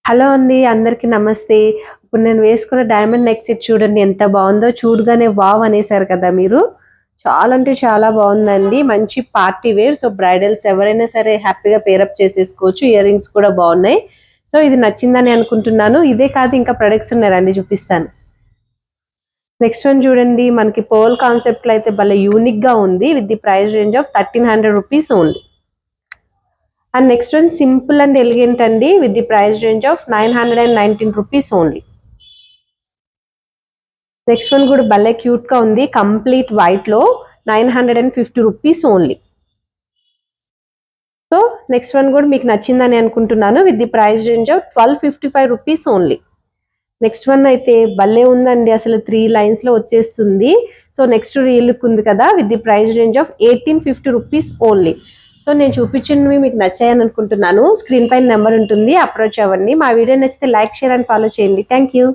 Hello అండి, అందరికీ నమస్తే. ఇప్పుడు నేను వేసుకున్న డైమండ్ నెక్ సెట్ చూడండి ఎంత బాగుందో. చూడగానే వావ్ అనేసారు కదా మీరు. చాలా అంటే చాలా బాగుందండి. మంచి పార్టీ వేర్. సో బ్రైడల్స్ ఎవరైనా సరే హ్యాపీగా పేరప్ చేసేసుకోవచ్చు. ఇయర్ రింగ్స్ కూడా బాగున్నాయి. సో ఇది నచ్చిందని అనుకుంటున్నాను. ఇదే కాదు ఇంకా ప్రొడక్ట్స్ ఉన్నారండి, చూపిస్తాను. నెక్స్ట్ వన్ చూడండి, మనకి పర్ల్ కాన్సెప్ట్ లో అయితే భలే యూనిక్ గా ఉంది. With the price range of 1300 rupees only. And next one simple and elegant అండి, with the price range of 919 rupees only. Next one కూడా భలే క్యూట్ గా ఉంది, కంప్లీట్ వైట్ లో 950 rupees only. So next one కూడా మీకు నచ్చిందని అనుకుంటున్నాను. With the price range of 1255 rupees only. Next one అయితే భలే ఉందండి, అసలు 3 లైన్స్ లో వచ్చేస్తుంది. సో నెక్స్ట్ రియల్ లుక్ ఉంది కదా, with the price range of 1850 rupees only. So నేను చూపించినవి మీకు నచ్చాయని అనుకుంటున్నాను. స్క్రీన్ పైన నెంబర్ ఉంటుంది, అప్రోచ్ అవ్వండి. మా వీడియో నచ్చితే లైక్, షేర్ అండ్ ఫాలో చేయండి. Thank you.